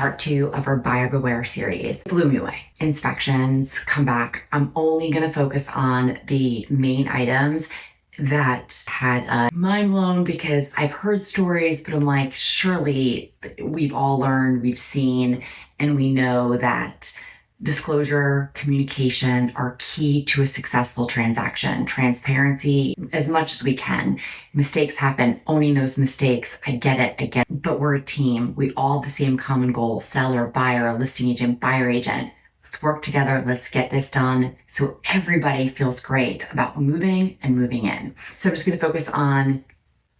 part 2 of our buyer beware series. It blew me away. Inspections come back. I'm only going to focus on the main items that had a mind blown, because I've heard stories, but I'm like, surely we've all learned, we've seen, and we know that disclosure, communication are key to a successful transaction. Transparency as much as we can. Mistakes happen, owning those mistakes. I get it. But we're a team. We all have the same common goal: seller, buyer, listing agent, buyer agent. Let's work together. Let's get this done so everybody feels great about moving and moving in. So I'm just going to focus on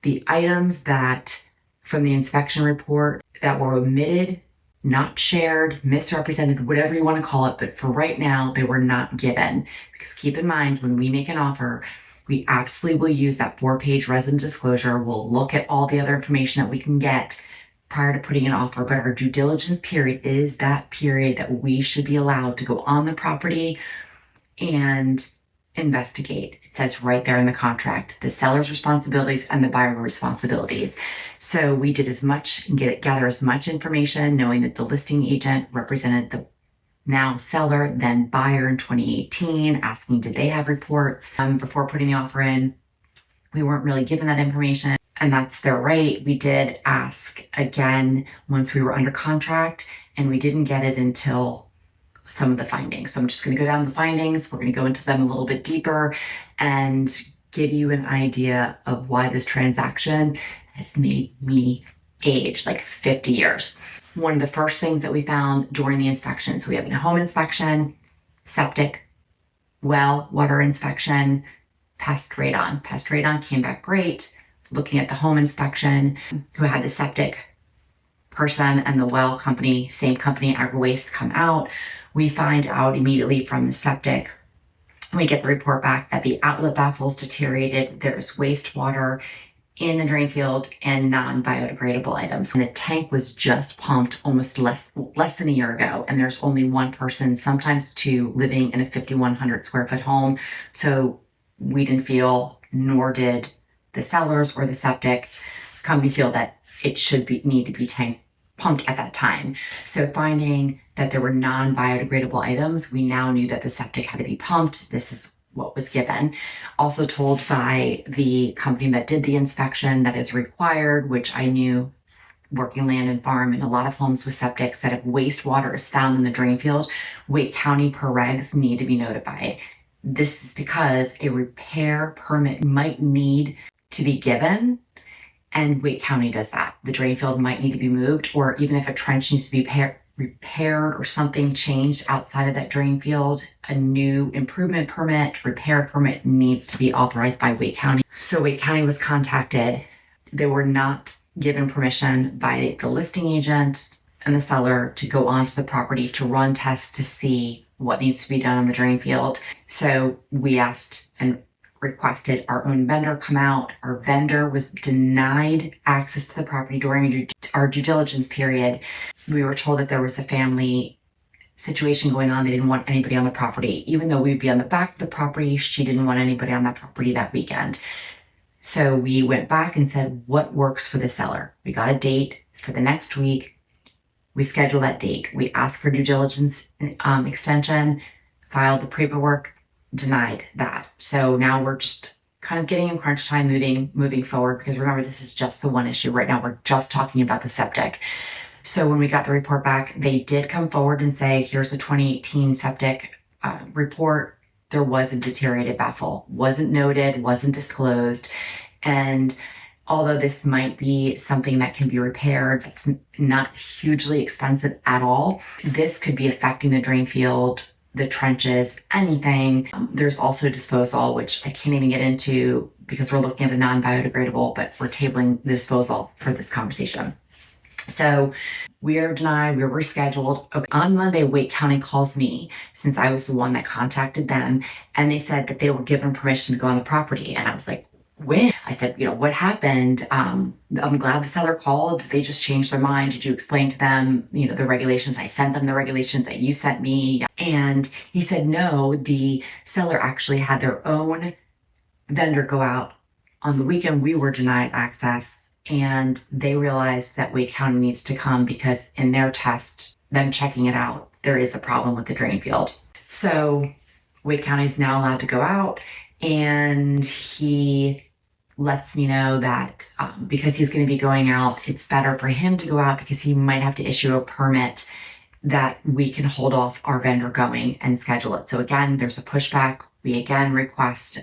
the items that from the inspection report that were omitted, not shared, misrepresented, whatever you want to call it. But for right now, they were not given. Because keep in mind, when we make an offer, we absolutely will use that 4-page resident disclosure. We'll look at all the other information that we can get prior to putting an offer. But our due diligence period is that period that we should be allowed to go on the property and investigate. It says right there in the contract, the seller's responsibilities and the buyer responsibilities. So we did as much and gather as much information, knowing that the listing agent represented the now seller, then buyer in 2018, asking did they have reports before putting the offer in. We weren't really given that information, and that's their right. We did ask again once we were under contract, and we didn't get it until some of the findings. So I'm just going to go down the findings. We're going to go into them a little bit deeper and give you an idea of why this transaction has made me age like 50 years. One of the first things that we found during the inspection, so we have a home inspection, septic, well, water inspection, pest radon. Pest radon came back great. Looking at the home inspection, who had the septic person and the well company, same company, AgriWaste, come out. We find out immediately from the septic, we get the report back that the outlet baffles deteriorated. There's wastewater in the drain field and non-biodegradable items. And the tank was just pumped almost less than a year ago. And there's only one person, sometimes two, living in a 5,100 square foot home. So we didn't feel, nor did the sellers or the septic company feel that it should need to be tank pumped at that time. So finding that there were non-biodegradable items, we now knew that the septic had to be pumped. This is what was given. Also told by the company that did the inspection that is required, which I knew working land and farm in a lot of homes with septics, that if wastewater is found in the drain field, Wake County per regs need to be notified. This is because a repair permit might need to be given, and Wake County does that. The drain field might need to be moved, or even if a trench needs to be repaired or something changed outside of that drain field, a new improvement permit, repair permit needs to be authorized by Wake County. So Wake County was contacted. They were not given permission by the listing agent and the seller to go onto the property to run tests to see what needs to be done on the drain field. So we asked and requested our own vendor come out. Our vendor was denied access to the property during our due diligence period. We were told that there was a family situation going on. They didn't want anybody on the property. Even though we'd be on the back of the property, she didn't want anybody on that property that weekend. So we went back and said, what works for the seller? We got a date for the next week. We scheduled that date. We asked for due diligence extension, filed the paperwork, denied that. So now we're just kind of getting in crunch time moving forward, because remember, this is just the one issue. Right now, we're just talking about the septic. So when we got the report back, they did come forward and say, here's the 2018 septic report. There was a deteriorated baffle. Wasn't noted, wasn't disclosed. And although this might be something that can be repaired, that's not hugely expensive at all, this could be affecting the drain field, the trenches, anything. There's also disposal, which I can't even get into because we're looking at the non-biodegradable, but we're tabling the disposal for this conversation. So we are denied, we were rescheduled. Okay. On Monday, Wake County calls me, since I was the one that contacted them, and they said that they were given permission to go on the property. And I was like, when? I said, what happened? I'm glad the seller called. They just changed their mind. Did you explain to them, the regulations? I sent them the regulations that you sent me. And he said, no, the seller actually had their own vendor go out on the weekend. We were denied access, and they realized that Wake County needs to come because in their test, them checking it out, there is a problem with the drain field. So Wake County is now allowed to go out, and he lets me know that because he's going to be going out, it's better for him to go out because he might have to issue a permit, that we can hold off our vendor going and schedule it. So again, there's a pushback. We again request,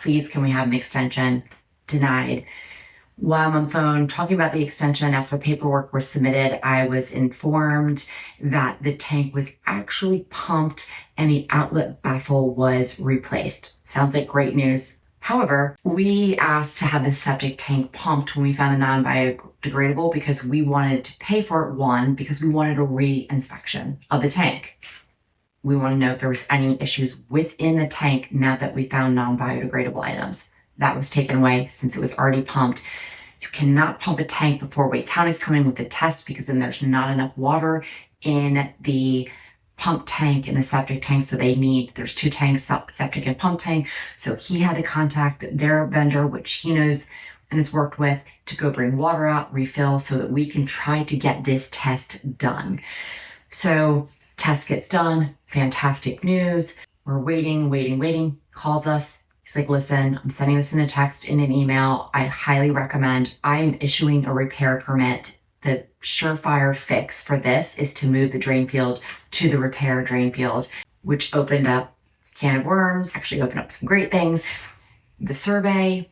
please, can we have an extension? Denied. While I'm on the phone talking about the extension, after the paperwork was submitted, I was informed that the tank was actually pumped and the outlet baffle was replaced. Sounds like great news. However, we asked to have the septic tank pumped when we found the non-biodegradable because we wanted to pay for it, one, because we wanted a re-inspection of the tank. We want to know if there was any issues within the tank now that we found non-biodegradable items. That was taken away since it was already pumped. You cannot pump a tank before Wake County's coming with the test because then there's not enough water in the pump tank and the septic tank. So there's two tanks, septic and pump tank. So he had to contact their vendor, which he knows and has worked with, to go bring water out, refill, so that we can try to get this test done. So test gets done. Fantastic news. We're waiting, calls us. He's like, listen, I'm sending this in a text, in an email. I highly recommend, I am issuing a repair permit. The surefire fix for this is to move the drain field to the repair drain field, which opened up a can of worms, actually opened up some great things. The survey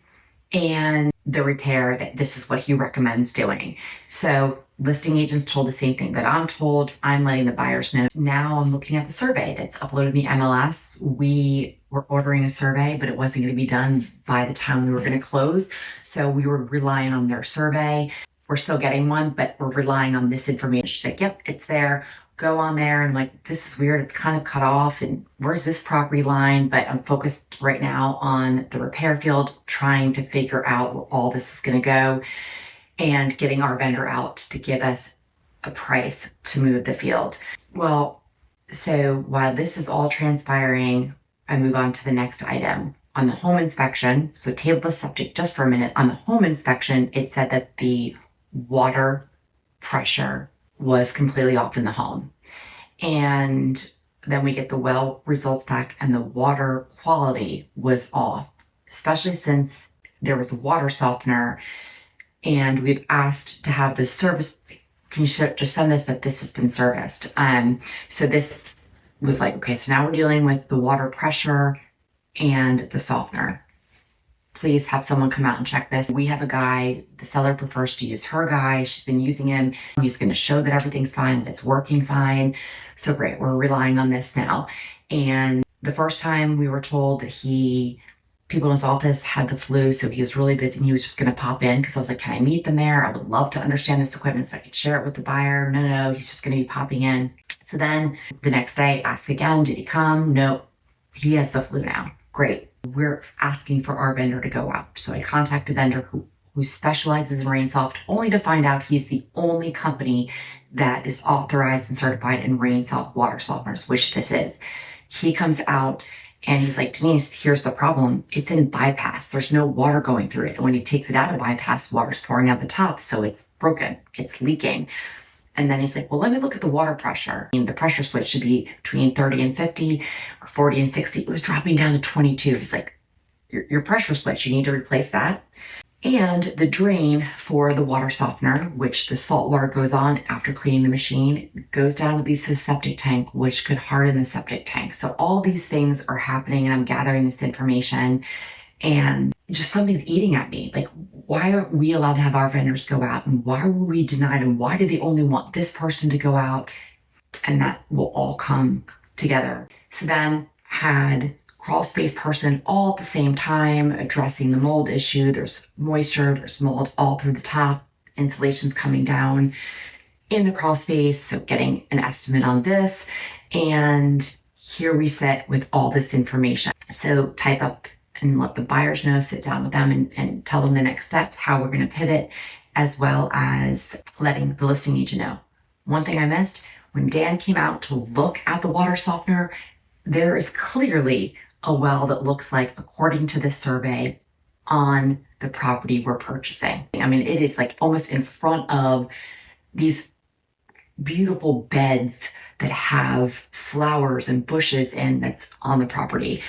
and the repair, that this is what he recommends doing. So listing agents told the same thing that I'm told. I'm letting the buyers know. Now I'm looking at the survey that's uploaded in the MLS. We were ordering a survey, but it wasn't going to be done by the time we were going to close. So we were relying on their survey. We're still getting one, but we're relying on this information. She's like, yep, it's there. Go on there. And like, this is weird. It's kind of cut off. And where's this property line? But I'm focused right now on the repair field, trying to figure out where all this is going to go and getting our vendor out to give us a price to move the field. Well, so while this is all transpiring, I move on to the next item. On the home inspection, so table the septic just for a minute. On the home inspection, it said that the water pressure was completely off in the home. And then we get the well results back and the water quality was off, especially since there was a water softener. And we've asked to have this service. Can you just send us that this has been serviced? So this was like, okay, so now we're dealing with the water pressure and the softener. Please have someone come out and check this. We have a guy, the seller prefers to use her guy. She's been using him. He's going to show that everything's fine, that it's working fine. So great, we're relying on this now. And the first time we were told that people in his office had the flu, so he was really busy and he was just going to pop in, because I was like, can I meet them there? I would love to understand this equipment so I could share it with the buyer. No, he's just going to be popping in. So then the next day, ask again, did he come? No, he has the flu now. Great. We're asking for our vendor to go out. So I contact a vendor who specializes in RainSoft, only to find out he's the only company that is authorized and certified in RainSoft water softeners, which this is. He comes out and he's like, Denise, here's the problem. It's in bypass. There's no water going through it. And when he takes it out of bypass, water's pouring out the top. So it's broken. It's leaking. And then he's like, well, let me look at the water pressure. The pressure switch should be between 30 and 50 or 40 and 60. It was dropping down to 22. He's like, your pressure switch, you need to replace that. And the drain for the water softener, which the salt water goes on after cleaning the machine, goes down to the septic tank, which could harden the septic tank. So all these things are happening and I'm gathering this information and just something's eating at me. Like, why aren't we allowed to have our vendors go out? And why were we denied? And why do they only want this person to go out? And that will all come together. So then had crawl space person all at the same time addressing the mold issue. There's moisture, there's mold all through the top, insulation's coming down in the crawl space. So getting an estimate on this. And here we sit with all this information. So type up and let the buyers know, sit down with them and tell them the next steps, how we're going to pivot, as well as letting the listing agent know. One thing I missed, when Dan came out to look at the water softener, there is clearly a well that looks like, according to this survey, on the property we're purchasing. I mean, it is like almost in front of these beautiful beds that have flowers and bushes and that's on the property.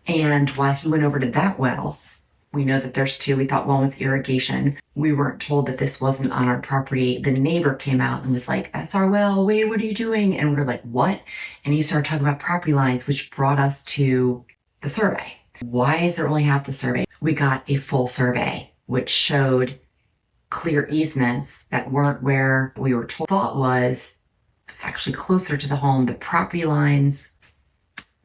And while he went over to that well, we know that there's two. We thought one was irrigation. We weren't told that this wasn't on our property. The neighbor came out and was like, "That's our well. Wait, what are you doing?" And we were like, "What?" And he started talking about property lines, which brought us to the survey. Why is there only half the survey? We got a full survey, which showed clear easements that weren't where we were told. Thought was it's actually closer to the home. The property lines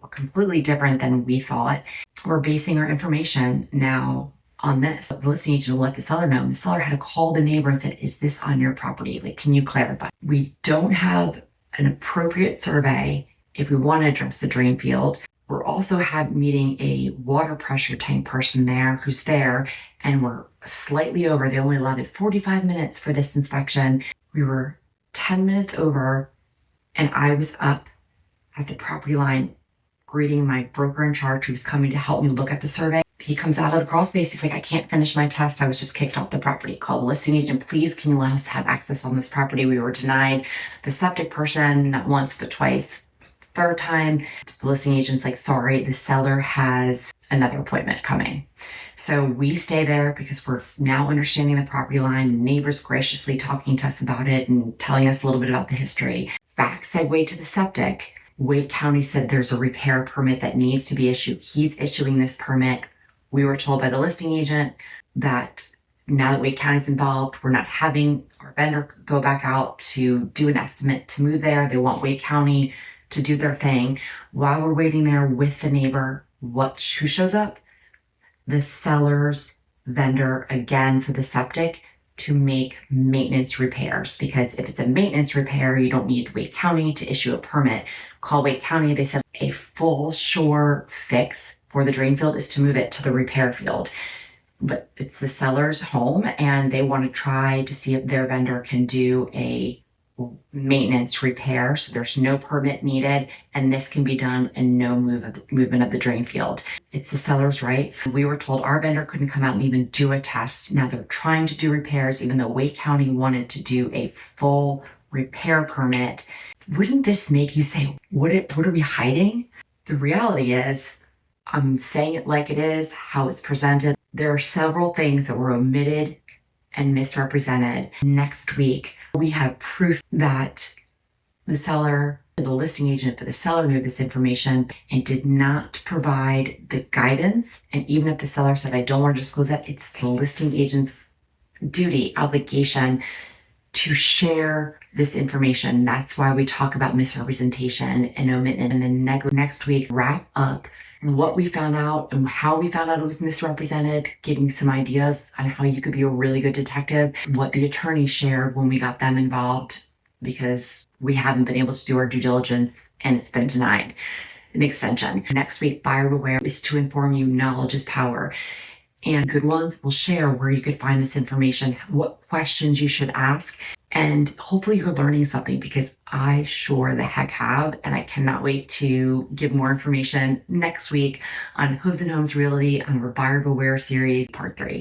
were completely different than we thought. We're basing our information now on this. The listing agent will let the seller know. And the seller had to call the neighbor and said, "Is this on your property? Like, can you clarify?" We don't have an appropriate survey if we want to address the drain field. We're also meeting a water pressure tank person there who's there, and we're slightly over. They only allotted 45 minutes for this inspection. We were 10 minutes over, and I was up at the property line greeting my broker in charge who's coming to help me look at the survey. He comes out of the crawl space. He's like, "I can't finish my test. I was just kicked off the property. Call the listing agent, please. Can you allow us to have access on this property?" We were denied. The septic person, not once, but twice. Third time, the listing agent's like, "Sorry, the seller has another appointment coming." So we stay there because we're now understanding the property line. The neighbor's graciously talking to us about it and telling us a little bit about the history. Back segue to the septic. Wake County said there's a repair permit that needs to be issued. He's issuing this permit. We were told by the listing agent that now that Wake County's involved, we're not having our vendor go back out to do an estimate to move there. They want Wake County to do their thing. While we're waiting there with the neighbor, who shows up? The seller's vendor again for the septic to make maintenance repairs. Because if it's a maintenance repair, you don't need Wake County to issue a permit. Call Wake County. They said a full shore fix for the drain field is to move it to the repair field. But it's the seller's home and they want to try to see if their vendor can do a maintenance repair. So there's no permit needed and this can be done and no movement of the drain field. It's the seller's right. We were told our vendor couldn't come out and even do a test. Now they're trying to do repairs even though Wake County wanted to do a full repair permit. Wouldn't this make you say, what are we hiding? The reality is, I'm saying it like it is, how it's presented. There are several things that were omitted and misrepresented. Next week, we have proof that the seller, the listing agent, but the seller knew this information and did not provide the guidance. And even if the seller said, "I don't want to disclose that," it's the listing agent's duty, obligation to share this information. That's why we talk about misrepresentation and omission. And then next week, wrap up what we found out and how we found out it was misrepresented, giving you some ideas on how you could be a really good detective, what the attorney shared when we got them involved, because we haven't been able to do our due diligence and it's been denied an extension. Next week, Buyer Beware is to inform you knowledge is power. And good ones will share where you could find this information, what questions you should ask. And hopefully you're learning something because I sure the heck have. And I cannot wait to give more information next week on Hooves and Homes Realty on our Buyer Beware series, part 3.